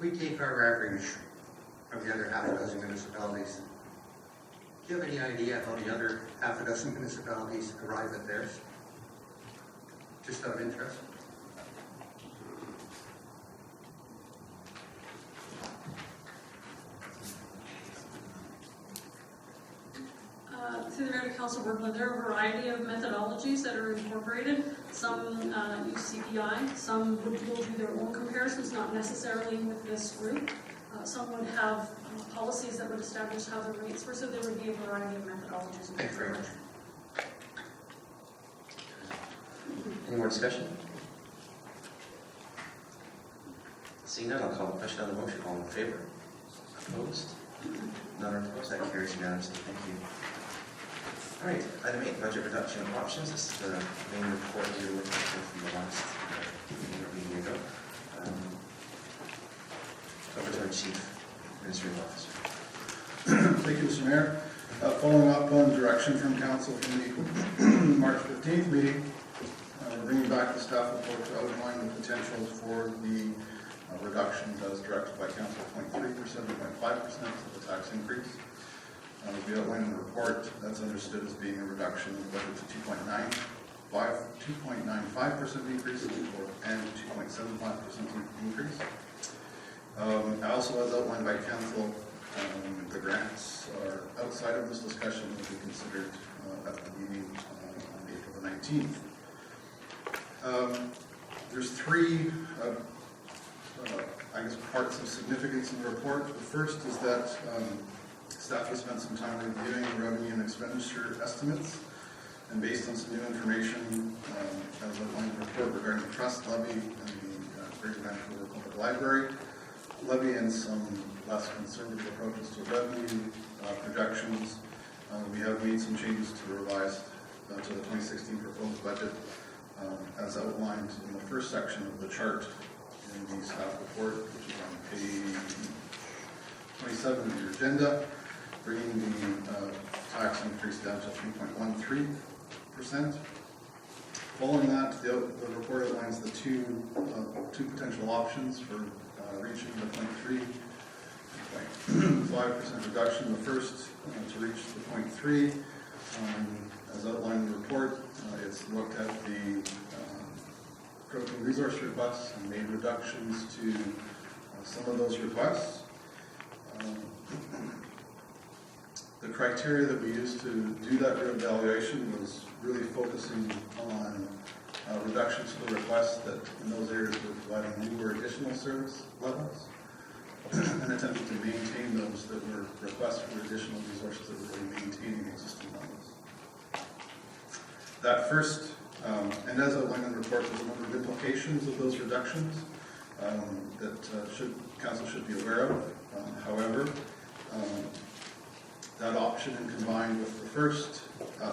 we take our average of the other half a dozen municipalities, do you have any idea how the other half a dozen municipalities arrive at theirs? Just out of interest? Through the Mayor to Council Brooklyn, there are a variety of methodologies that are incorporated. Some use CPI, some will do their own comparisons, not necessarily with this group. Some would have policies that would establish how the rates were, so there would be a variety of methodologies. Thank you very much. Any more discussion? Seeing none, I'll call the question on the motion. All in favor? Opposed? None are opposed. That carries unanimously. Thank you. All right, item 8, budget reduction options. This is the main report we were looking for from the last meeting ago. Over to our Chief Administrative Officer. Thank you, Mr. Mayor. Following up on direction from Council from the March 15th meeting, we're bringing back the staff report to outline the potentials for the reductions as directed by Council, 0.3% and 0.5% of the tax increase. We outlined in the report that's understood as being a reduction of budget to 2.95% increase and 2.75% increase. Also, as outlined by Council, the grants are outside of this discussion will be considered at the meeting on April the 19th. There's three, I guess, parts of significance in the report. The first is that staff has spent some time reviewing revenue and expenditure estimates, and based on some new information, as outlined in the report regarding the trust levy and the Greater Vancouver Public Library levy and some less conservative approaches to revenue projections, we have made some changes to the revised to the 2016 proposed budget, as outlined in the first section of the chart in the staff report, which is on page 27 of your agenda, bringing the tax increase down to 3.13%. Following that, the report outlines the two potential options for reaching the 0.5% reduction. The first, to reach the 0.3, as outlined in the report, it's looked at the protein resource requests and made reductions to some of those requests. The criteria that we used to do that reevaluation was really focusing on reductions to the requests that in those areas were providing new or additional service levels, and attempting to maintain those that were requests for additional resources that were really maintaining existing levels. That first, and as outlined in the report, there's a number of implications of those reductions that Council should be aware of. However, that option, and combined with the first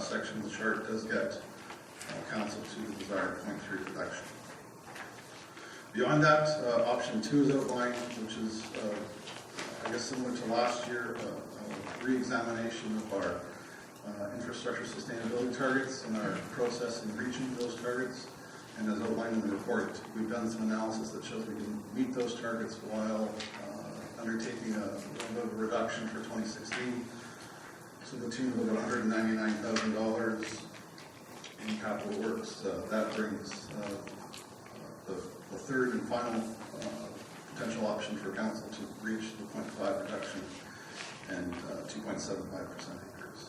section of the chart, does get Council to the desired 0.3 reduction. Beyond that, option 2 is outlined, which is, I guess, similar to last year, a re-examination of our infrastructure sustainability targets and our process in reaching those targets. And as outlined in the report, we've done some analysis that shows we can meet those targets while undertaking a little bit of a reduction for 2016. So the tune of about $199,000 in capital works. That brings the third and final potential option for Council to reach the 0.5 reduction and 2.75% increase.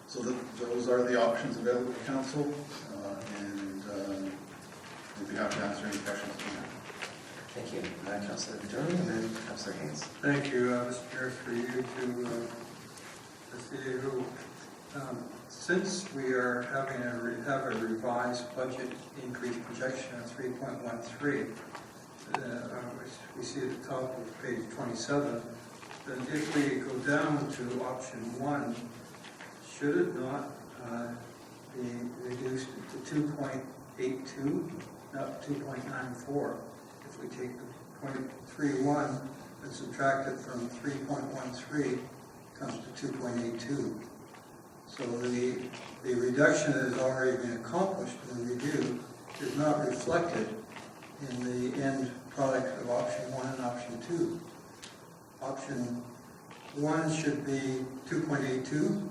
So those are the options available to Council, and we'd be happy to answer any questions you have. Thank you. Councilor Vidoni and then Councilor Haynes. Thank you, Mr. Chair, for you to see who. Since we are having have a revised budget increase projection of 3.13, we see at the top of page 27, then if we go down to option 1, should it not be reduced to 2.82, not 2.94? If we take the 0.31 and subtract it from 3.13, it comes to 2.82. So the reduction that has already been accomplished in the review is not reflected in the end product of option 1 and option 2. option 1 should be 2.82,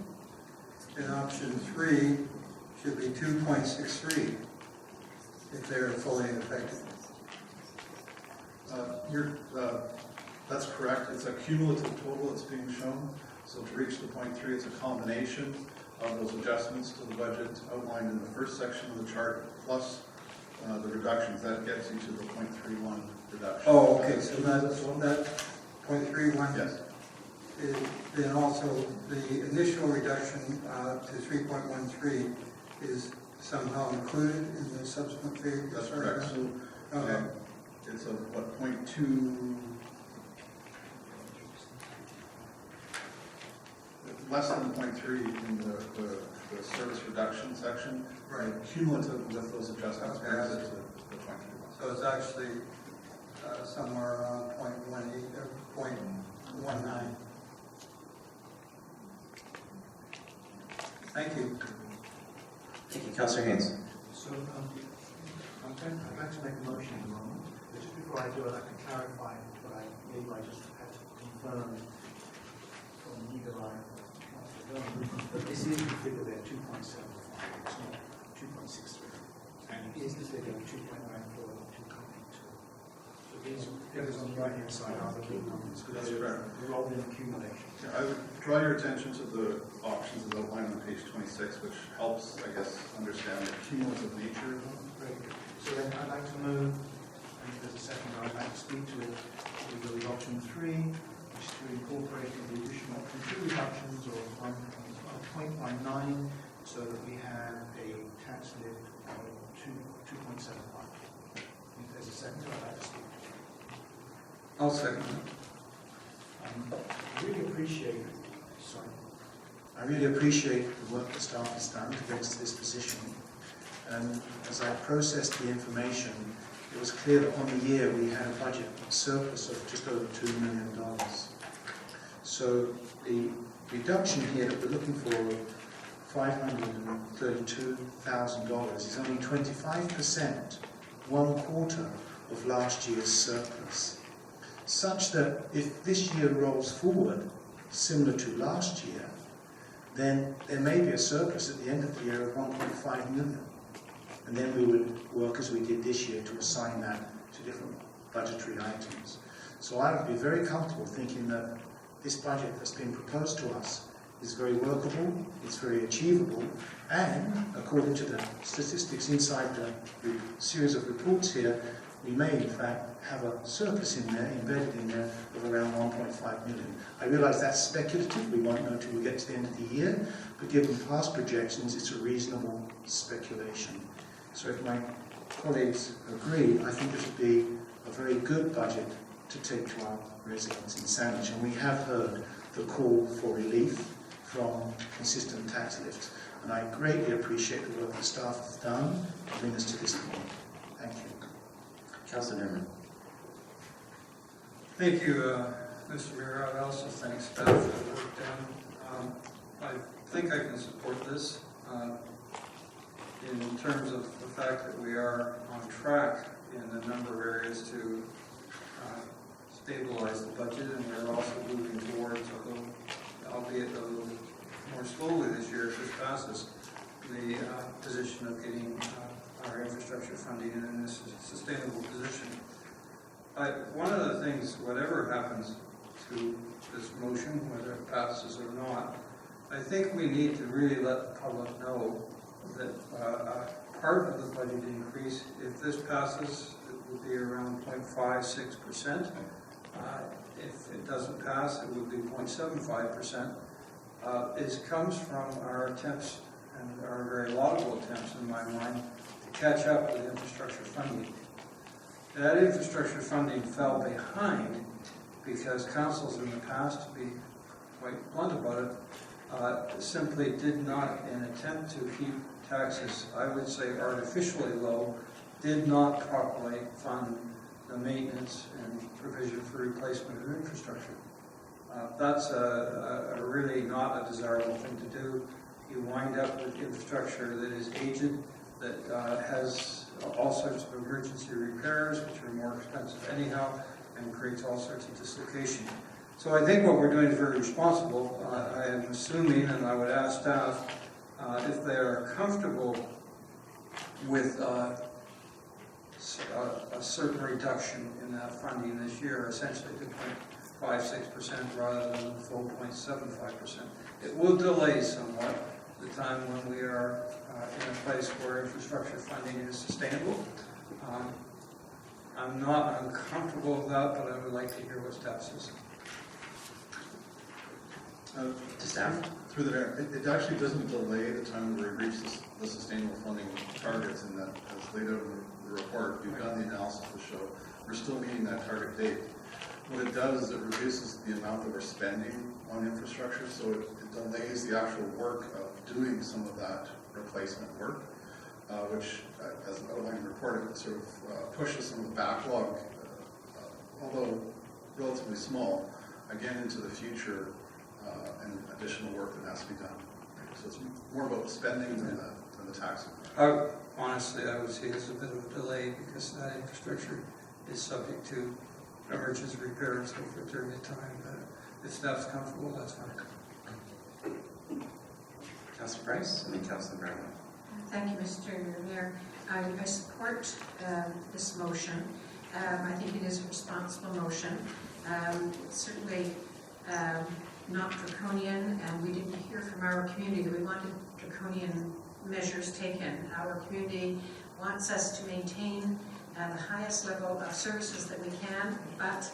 and option 3 should be 2.63, if they're fully effective. That's correct. It's a cumulative total that's being shown. So to reach the 0.3, it's a combination of those adjustments to the budget outlined in the first section of the chart, plus the reductions. That gets you to the 0.31 reduction. Oh, okay, so that 0.31? Yes. Then also, the initial reduction to 3.13 is somehow included in the subsequent figure? That's correct. So Okay. it's a, what, 0.2, less than 0.3 in the service reduction section. Right. Cumulative with those adjustments Okay. brings it to the 0.31. So it's actually somewhere around 0.18 or 0.19. Thank you. Thank you, Councillor Haynes. So, I'd like to make a motion at the moment, but just before I do, I'd like to clarify what I mean by just had to confirm from Eagle Eye, but this is the figure there, 2.75, it's not 2.63. And it is the figure 2.94 and 2.82. So these figures on the right-hand side are the big numbers, because That's correct. they're rolled in accumulation. I would draw your attention to the options as outlined on page 26, which helps, I guess, understand the cumulative nature of them. Very good. So then I'd like to move, and if there's a second, I'd like to speak to it. We go with option 3, which is to incorporate the additional option 2 reductions of 0.19, so that we have a tax lift of 2.75. If there's a second, I'd like to speak to it. I'll second it. I really appreciate, I really appreciate the work the staff has done to get us to this position. And as I processed the information, it was clear that on the year we had a budget surplus of just over $2 million. So the reduction here that we're looking for, $532,000, is only 25%, 1/4 of last year's surplus. Such that if this year rolls forward, similar to last year, then there may be a surplus at the end of the year of 1.5 million. And then we would work as we did this year to assign that to different budgetary items. So I would be very comfortable thinking that this budget that's been proposed to us is very workable, it's very achievable, and according to the statistics inside the series of reports here, we may in fact have a surplus in there, embedded in there, of around 1.5 million. I realise that's speculative, we won't know till we get to the end of the year, but given past projections, it's a reasonable speculation. So if my colleagues agree, I think this would be a very good budget to take to our residents in Sandwich. And we have heard the call for relief from consistent tax lifts. And I greatly appreciate the work the staff have done to bring us to this point. Thank you. Councillor Nerman. Thank you, Mr. Mayor. I also thank staff for the work done. I think I can support this in terms of the fact that we are on track in a number of areas to stabilize the budget, and we're also moving towards, albeit a little more slowly this year if this passes, the position of getting our infrastructure funding in this sustainable position. One of the things, whatever happens to this motion, whether it passes or not, I think we need to really let the public know that part of the budget increase, if this passes, it would be around 0.56%. If it doesn't pass, it would be 0.75%. It comes from our attempts, and our very laudable attempts in my mind, to catch up with infrastructure funding. That infrastructure funding fell behind because councils in the past, to be quite blunt about it, simply did not, in an attempt to keep taxes, I would say artificially low, did not properly fund the maintenance and provision for replacement of infrastructure. That's really not a desirable thing to do. You wind up with infrastructure that is aged, that has all sorts of emergency repairs, which are more expensive anyhow, and creates all sorts of dislocation. So I think what we're doing is very responsible. I am assuming, and I would ask staff, if they are comfortable with a certain reduction in that funding this year, essentially 2.56% rather than the full 0.75%. It will delay somewhat the time when we are in a place where infrastructure funding is sustainable. I'm not uncomfortable with that, but I would like to hear what staff says. To staff? Through the mayor, it actually doesn't delay the time where we reach the sustainable funding targets, and that, as laid out in the report, we've done the analysis to show we're still meeting that target date. What it does is it reduces the amount that we're spending on infrastructure, so it delays the actual work of doing some of that replacement work, which, as outlined in the report, it sort of pushes some of the backlog, although relatively small, again into the future, and additional work that has to be done. So it's more about the spending than the taxing. Honestly, I would see it as a bit of a delay because that infrastructure is subject to emergency repair and so forth during the time. But if staff's comfortable, that's fine. Councilor Price, and then Councilor Brown. Thank you, Mr. Mayor. I support this motion. I think it is a responsible motion. It's certainly not draconian, and we didn't hear from our community that we wanted draconian measures taken. Our community wants us to maintain the highest level of services that we can, but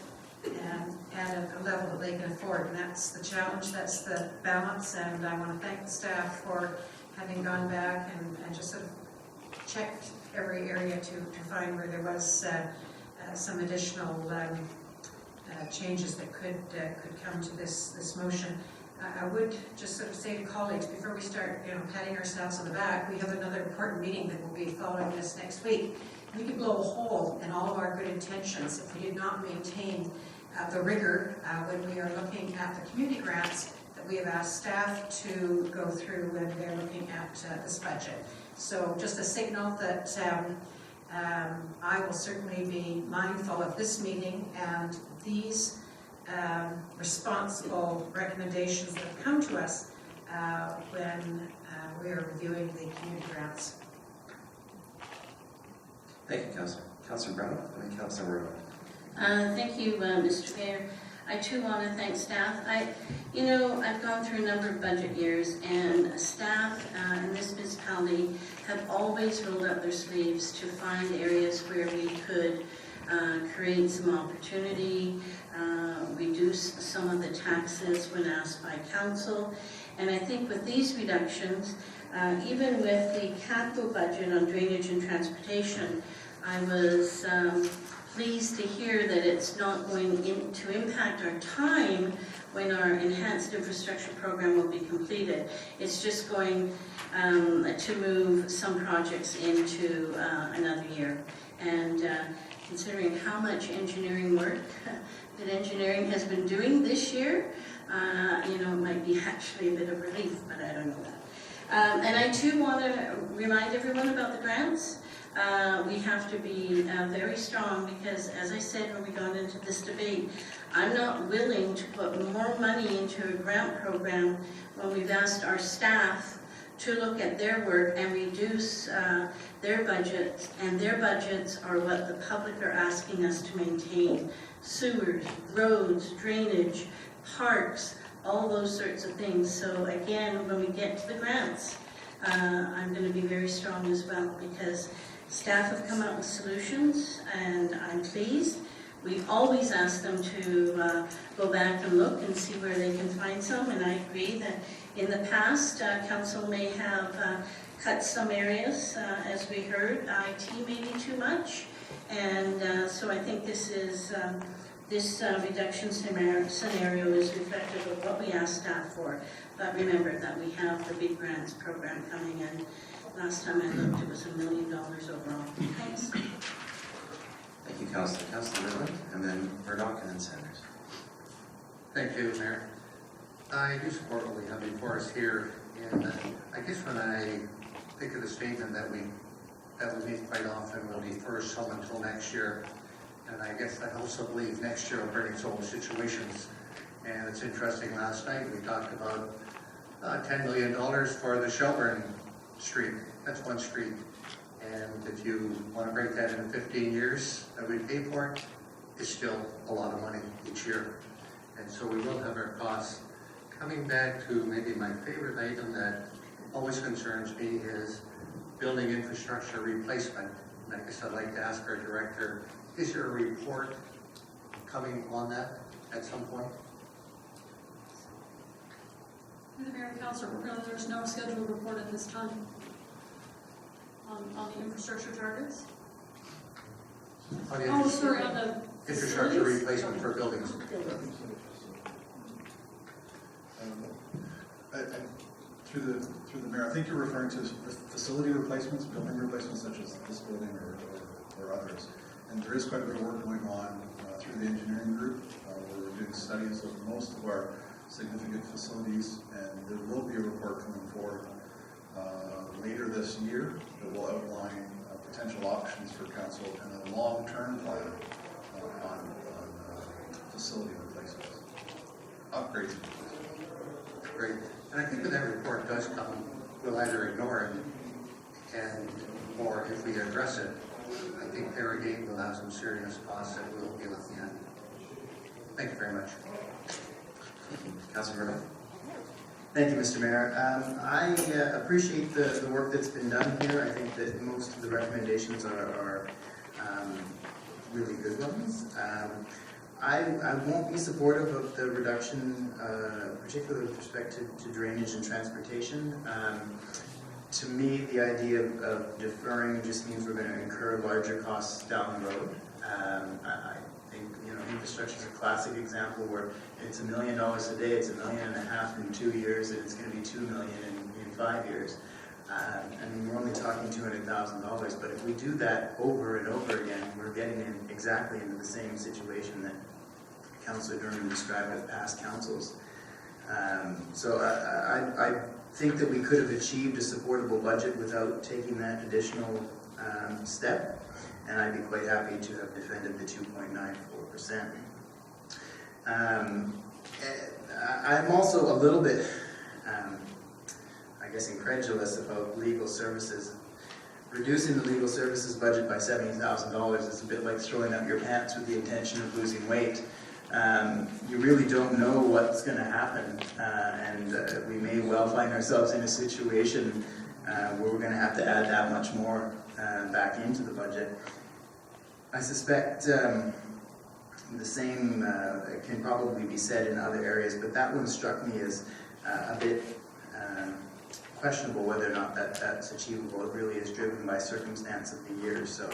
at a level that they can afford. And that's the challenge, that's the balance, and I want to thank the staff for having gone back and just sort of checked every area to find where there was some additional changes that could come to this motion. I would just sort of say to colleagues, before we start patting ourselves on the back, we have another important meeting that will be following this next week. We could blow a hole in all of our good intentions if we did not maintain the rigor when we are looking at the community grants that we have asked staff to go through when they're looking at this budget. So just a signal that I will certainly be mindful of this meeting and these responsible recommendations that have come to us when we are reviewing the community grants. Thank you, Councilor. Councilor Brown, and then Councilor Rowe. Thank you, Mr. Mayor. I too want to thank staff. I've gone through a number of budget years, and staff in this municipality have always rolled up their sleeves to find areas where we could create some opportunity, reduce some of the taxes when asked by council. And I think with these reductions, even with the capital budget on drainage and transportation, I was pleased to hear that it's not going to impact our time when our enhanced infrastructure program will be completed. It's just going to move some projects into another year. And considering how much engineering work that engineering has been doing this year, it might be actually a bit of relief, but I don't know that. And I too want to remind everyone about the grants. We have to be very strong because, as I said when we got into this debate, I'm not willing to put more money into a grant program when we've asked our staff to look at their work and reduce their budgets, and their budgets are what the public are asking us to maintain. Sewers, roads, drainage, parks, all those sorts of things. So again, when we get to the grants, I'm going to be very strong as well because staff have come up with solutions and I'm pleased. We always ask them to go back and look and see where they can find some, and I agree that in the past, council may have cut some areas, as we heard, IT maybe too much, and so I think this reduction scenario is reflective of what we asked staff for. But remember that we have the big grants program coming in. Last time I looked, it was $1 million overall. Thanks. Thank you, Councilor. Councilor Whitland, and then Murdoch, and then Sanders. Thank you, Mayor. I do support what we have before us here, and I guess when I think of the statement that we meet quite often, we'll defer some until next year, and I guess I also believe next year will bring its own situations And it's interesting, last night, we talked about $10 million for the Shelburne Street. That's one street. And if you want to break that into 15 years that we pay for it, it's still a lot of money each year. And so we will have our costs. Coming back to maybe my favorite item that always concerns me is building infrastructure replacement. And I guess I'd like to ask our director, is there a report coming on that at some point? The mayor and council, there's no scheduled report at this time on the infrastructure targets. On the Oh, sorry, on the infrastructure facilities? replacement for buildings. Through the mayor, I think you're referring to facility replacements, building replacements such as this building or others. And there is quite a bit of work going on through the engineering group, where we're doing studies of most of our significant facilities, and there will be a report coming forward later this year that will outline potential options for council and a long-term plan on facility replacements, upgrades. Great. And I think when that report does come, we'll either ignore it or if we address it, I think there again we'll have some serious costs that we'll be looking at. Thank you very much. Thank you. Councilor Burbank? Thank you, Mr. Mayor. I appreciate the work that's been done here. I think that most of the recommendations are really good ones. I won't be supportive of the reduction, particularly with respect to drainage and transportation. To me, the idea of deferring just means we're going to incur larger costs down the road. I think, infrastructure is a classic example where it's $1 million a day, it's $1.5 million in 2 years, and it's going to be $2 million in 5 years. We're only talking $200,000, but if we do that over and over again, we're getting exactly into the same situation that Councillor Durham described with past councils. So I think that we could have achieved a supportable budget without taking that additional step, and I'd be quite happy to have defended the 2.94%. I'm also a little bit, incredulous about legal services. Reducing the legal services budget by $70,000 is a bit like throwing up your pants with the intention of losing weight. You really don't know what's going to happen, and we may well find ourselves in a situation where we're going to have to add that much more back into the budget. I suspect the same can probably be said in other areas, but that one struck me as a bit questionable whether or not that's achievable. It really is driven by circumstance of the year. So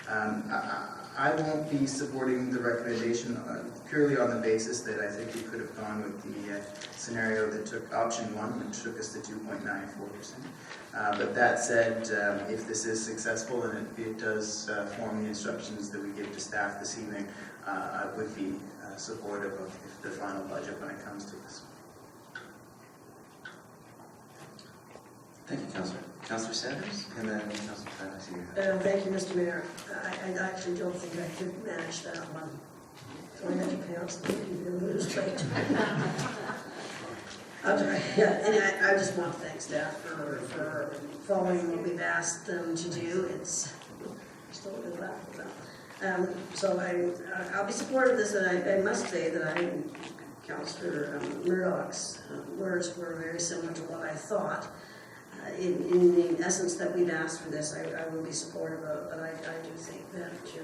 I won't be supporting the recommendation purely on the basis that I think we could have gone with the scenario that took option 1, which took us to 2.94%. But that said, if this is successful and it does form the instructions that we give to staff this evening, I would be supportive of the final budget when it comes to this. Thank you, Councillor. Councillor Sanders, and then Councillor Fran, I see you. Thank you, Mr. Mayor. I actually don't think I could manage that one. So I had to pronounce the lose weight. I just want to thank staff for following what we've asked them to do. It's still a bit laughable. So I'll be supportive of this, and I must say that Councillor Murdoch's words were very similar to what I thought. In the essence that we've asked for this, I will be supportive of, but I do think that, to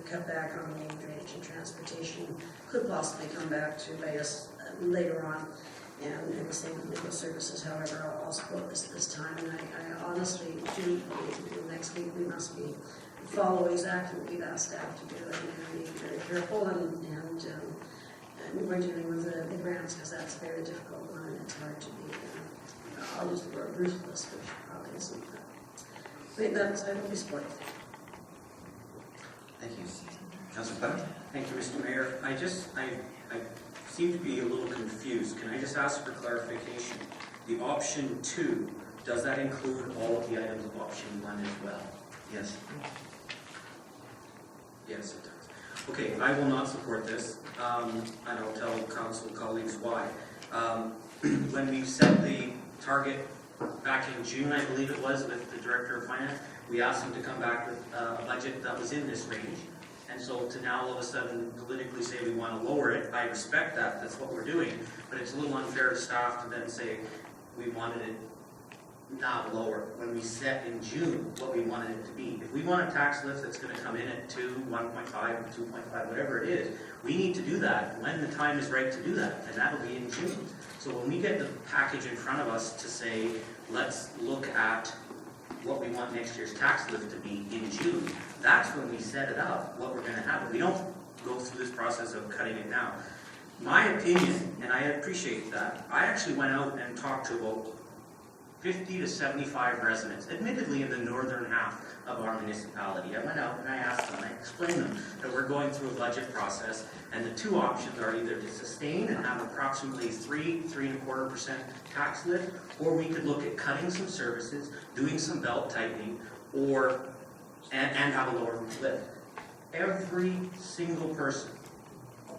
cut back on the drainage and transportation could possibly come back to bite us later on. And the same with legal services. However, I'll support this time, and I honestly do believe next week we must follow exactly what we've asked staff to do, and be very careful, and we're dealing with the grants, because that's a very difficult one, and it's hard to be. I'll use the word ruthless, which probably isn't that. I will be supportive. Thank you. Councillor Fran? Thank you, Mr. Mayor. I seem to be a little confused. Can I just ask for clarification? The option 2, does that include all of the items of option 1 as well? Yes. Yes, it does. Okay, I will not support this, and I'll tell council colleagues why. When we set the target back in June, I believe it was, with the Director of Finance, we asked him to come back with a budget that was in this range. And so to now all of a sudden politically say we want to lower it, I respect that, that's what we're doing, but it's a little unfair to staff to then say we wanted it not lower, when we set in June what we wanted it to be. If we want a tax lift that's going to come in at 2, 1.5, 2.5, whatever it is, we need to do that when the time is right to do that, and that'll be in June. So when we get the package in front of us to say, let's look at what we want next year's tax lift to be in June, that's when we set it up, what we're going to have. We don't go through this process of cutting it down. My opinion, and I appreciate that, I actually went out and talked to about 50 to 75 residents, admittedly in the northern half of our municipality. I went out and I asked them, I explained to them that we're going through a budget process, and the two options are either to sustain and have approximately 3.25% tax lift, or we could look at cutting some services, doing some belt tightening, and have a lower lift. Every single person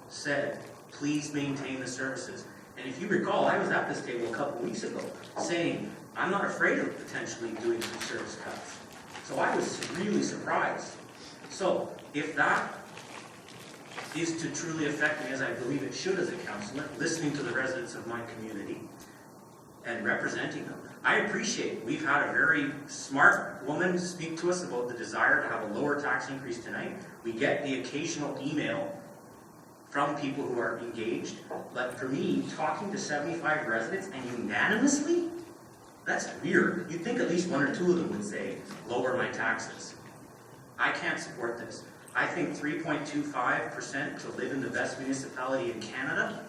said, please maintain the services. And if you recall, I was at this table a couple weeks ago saying, I'm not afraid of potentially doing some service cuts. So I was really surprised. So if that is to truly affect me, as I believe it should as a councillor, listening to the residents of my community and representing them, I appreciate we've had a very smart woman speak to us about the desire to have a lower tax increase tonight. We get the occasional email from people who are engaged, but for me, talking to 75 residents and unanimously, that's weird. You'd think at least one or two of them would say, lower my taxes. I can't support this. I think 3.25% to live in the best municipality in Canada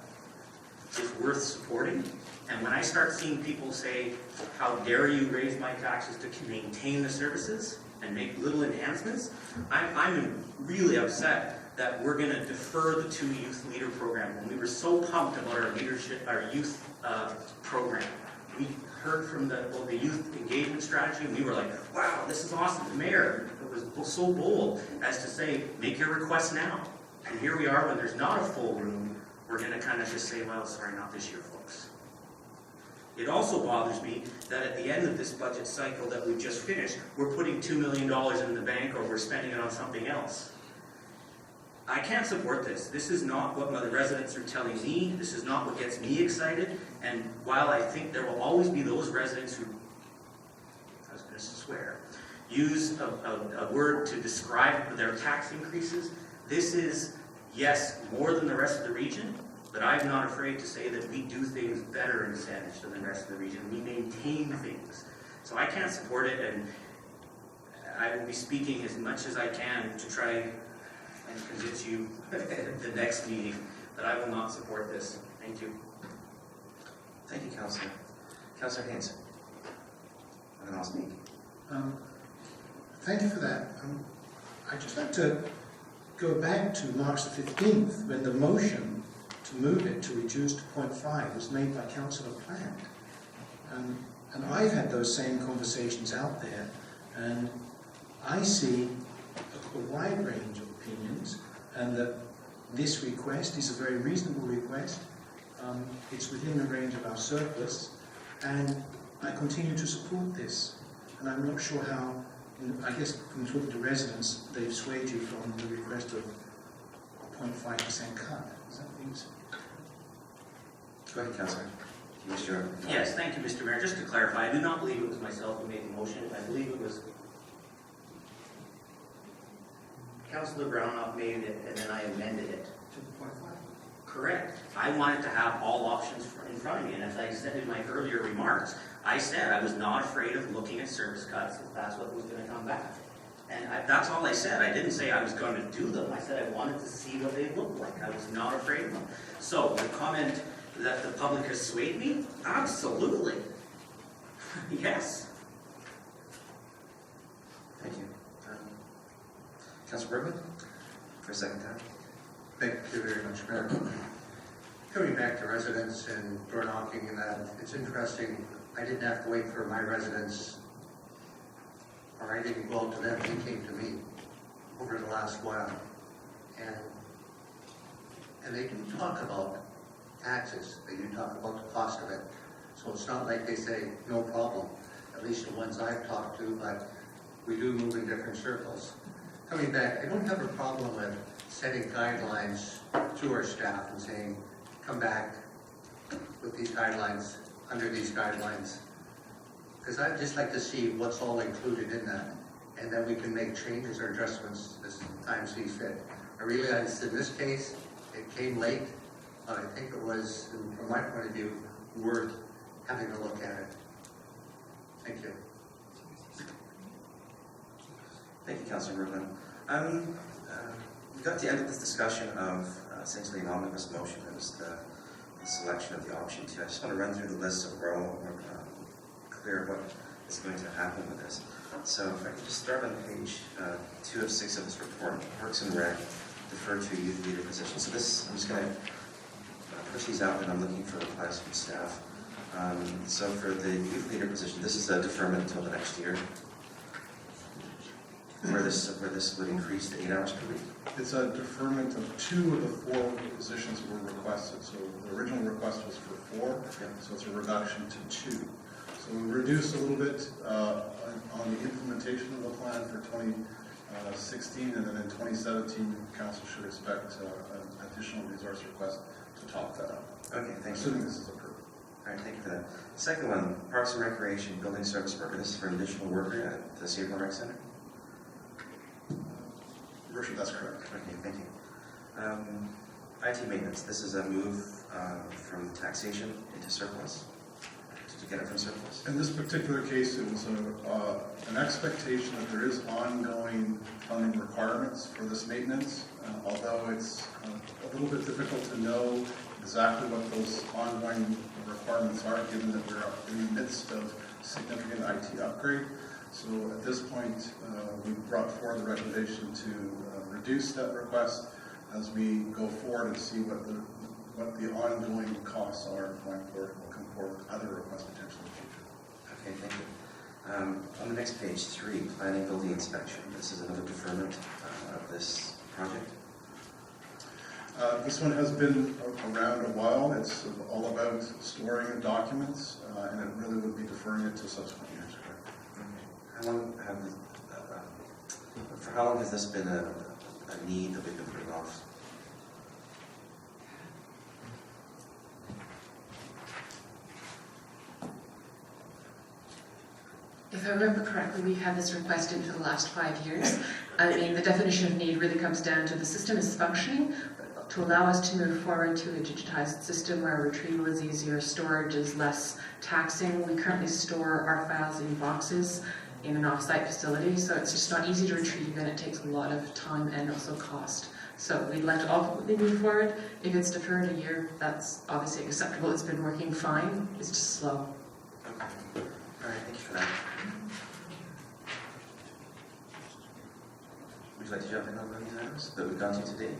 is worth supporting. And when I start seeing people say, how dare you raise my taxes to maintain the services and make little enhancements, I'm really upset that we're going to defer the 2 youth leader program. When we were so pumped about our leadership, our youth program, we heard from the youth engagement strategy, and we were like, wow, this is awesome. The mayor was so bold as to say, make your request now. And here we are, when there's not a full room, we're going to kind of just say, well, sorry, not this year, folks. It also bothers me that at the end of this budget cycle that we've just finished, we're putting $2 million in the bank, or we're spending it on something else. I can't support this. This is not what the residents are telling me. This is not what gets me excited. And while I think there will always be those residents who, I was going to swear, use a word to describe their tax increases, this is, yes, more than the rest of the region, but I'm not afraid to say that we do things better in Saanich than the rest of the region. We maintain things. So I can't support it, and I will be speaking as much as I can to try and convince you at the next meeting that I will not support this. Thank you. Thank you, Councillor. Councillor Haynes. And then I'll speak. Thank you for that. I'd just like to go back to March the 15th, when the motion to move it to reduce to 0.5 was made by Councillor Plant. And I've had those same conversations out there, and I see a wide range of opinions, and that this request is a very reasonable request. It's within the range of our surplus, and I continue to support this. And I'm not sure how, I guess from talking to residents, they've swayed you from the request of a 0.5% cut. Is that what you said? Go ahead, Councillor. You wish your... Yes, thank you, Mr. Mayor. Just to clarify, I do not believe it was myself who made the motion. I believe it was Councillor Brownoff made it, and then I amended it. To 0.5? Correct. I wanted to have all options in front of me, and as I said in my earlier remarks, I said I was not afraid of looking at service cuts if that's what was going to come back. And that's all I said. I didn't say I was going to do them. I said I wanted to see what they looked like. I was not afraid of them. So the comment that the public has swayed me? Absolutely. Yes. Thank you. Councillor Bergman, for a second time. Thank you very much, Mayor. Coming back to residents and door knocking and that, it's interesting. I didn't have to wait for my residents, or I didn't go out to them, they came to me over the last while. And they do talk about taxes, they do talk about the cost of it. So it's not like they say, no problem, at least the ones I've talked to, but we do move in different circles. Coming back, I don't have a problem with setting guidelines to our staff and saying, come back with these guidelines, under these guidelines. Because I'd just like to see what's all included in that, and then we can make changes or adjustments as time sees fit. I realize in this case, it came late, but I think it was, from my point of view, worth having a look at it. Thank you. Thank you, Councillor Rubin. We got to the end of this discussion of essentially an omnibus motion. It was the selection of the option 2. I just want to run through the list so we're all clear what is going to happen with this. So if I could just start on page 2 of 6 of this report, Parks and Rec, defer to youth leader position. So this, I'm just going to push these out and I'm looking for replies from staff. So for the youth leader position, this is a deferment until the next year, where this would increase to 8 hours per week. It's a deferment of 2 of the 4 positions that were requested. So the original request was for 4, so it's a reduction to 2. So we reduced a little bit on the implementation of the plan for 2016, and then in 2017, council should expect an additional resource request to top that up. Okay, thank you. Assuming this is approved. All right, thank you for that. Second one, Parks and Recreation Building Service Worker. This is for an additional worker at the Sierra Rec Center. Your Worship, that's correct. Okay, thank you. IT maintenance. This is a move from taxation into surplus. To get it from surplus. In this particular case, it was an expectation that there is ongoing funding requirements for this maintenance, although it's a little bit difficult to know exactly what those ongoing requirements are, given that we're in the midst of significant IT upgrade. So at this point, we brought forward the recommendation to reduce that request as we go forward and see what the ongoing costs are going forward. We'll come forward with other requests potentially in the future. Okay, thank you. On the next page, 3, planning building inspection. This is another deferment of this project. This one has been around a while. It's all about storing documents, and it really would be deferring it to subsequent years. Okay. For how long has this been a need that we've been putting off? If I remember correctly, we've had this requested for the last 5 years. I mean, the definition of need really comes down to the system is functioning, but to allow us to move forward to a digitized system where retrieval is easier, storage is less taxing. We currently store our files in boxes in an off-site facility, so it's just not easy to retrieve and it takes a lot of time and also cost. So we'd like to ultimately move forward. If it's deferred a year, that's obviously acceptable. It's been working fine. It's just slow. Okay. All right, thank you for that. Would you like to jump in on one of these items that we've gone to today?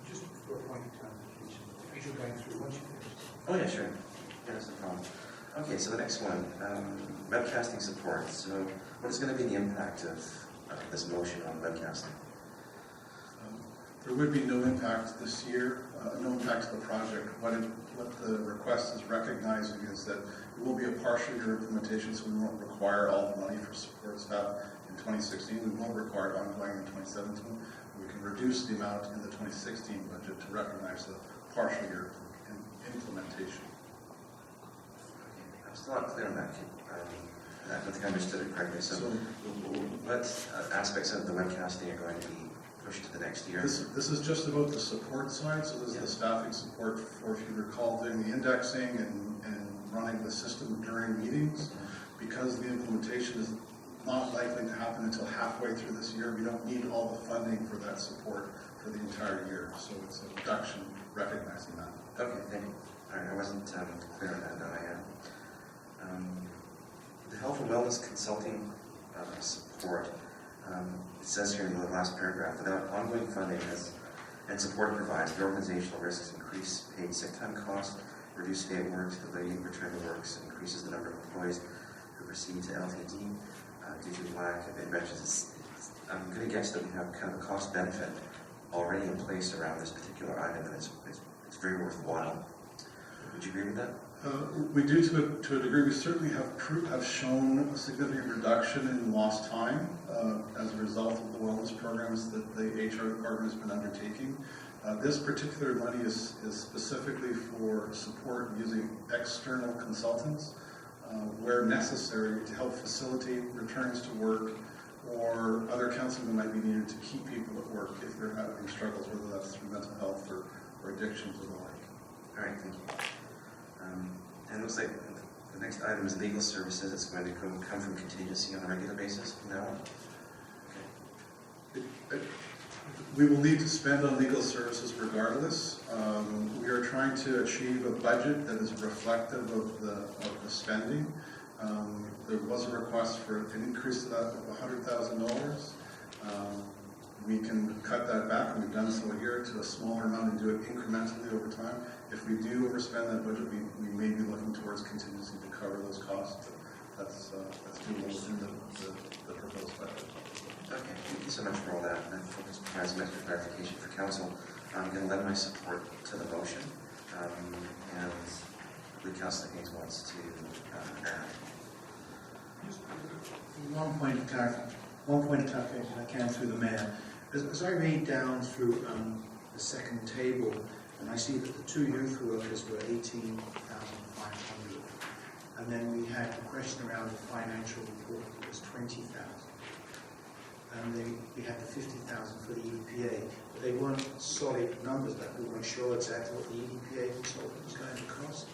Just for a point of clarification, as you're going through, once you finish. Oh, yeah, sure. Yeah, that's no problem. Okay, so the next one, webcasting support. So what is going to be the impact of this motion on webcasting? There would be no impact this year, no impact to the project. What the request is recognizing is that it will be a partial year implementation, so we won't require all the money for support staff in 2016. We won't require it ongoing in 2017. We can reduce the amount in the 2016 budget to recognize the partial year implementation. I'm still not clear on that. I don't think I understood it correctly. So what aspects of the webcasting are going to be pushed to the next year? This is just about the support side. So this is the staffing support for, if you recall, doing the indexing and running the system during meetings. Because the implementation is not likely to happen until halfway through this year, we don't need all the funding for that support for the entire year. So it's a reduction recognizing that. Okay, thank you. All right, I wasn't clear on that. No, I am. The health and wellness consulting support. It says here in the last paragraph, without ongoing funding and support provides, the organizational risks increase paid sick time costs, reduce stay at work, delaying return to work, increases the number of employees who proceed to LTD due to lack of interventions. I'm going to guess that we have kind of a cost benefit already in place around this particular item, and it's very worthwhile. Would you agree with that? We do to a degree. We certainly have shown a significant reduction in lost time as a result of the wellness programs that the HR department has been undertaking. This particular money is specifically for support using external consultants where necessary to help facilitate returns to work or other counseling that might be needed to keep people at work if they're having struggles, whether that's through mental health or addictions or the like. All right, thank you. And it looks like the next item is legal services. It's going to come from contingency on a regular basis from now on. We will need to spend on legal services regardless. We are trying to achieve a budget that is reflective of the spending. There was a request for an increase to that of $100,000. We can cut that back, and we've done so here, to a smaller amount and do it incrementally over time. If we do overspend that budget, we may be looking towards contingency to cover those costs. But that's doable within the proposed budget. Okay, thank you so much for all that. And that provides some extra clarification for council. I'm going to lend my support to the motion, and I believe Councilor Haynes wants to add. One point of clarification I can through the Mayor. As I read down through the second table, and I see that the 2 youth workers were 18,500, and then we had a question around the financial report that was 20,000, and we had the 50,000 for the EPA, but they weren't solid numbers. That we weren't sure exactly what the EPA consultant was going to cost.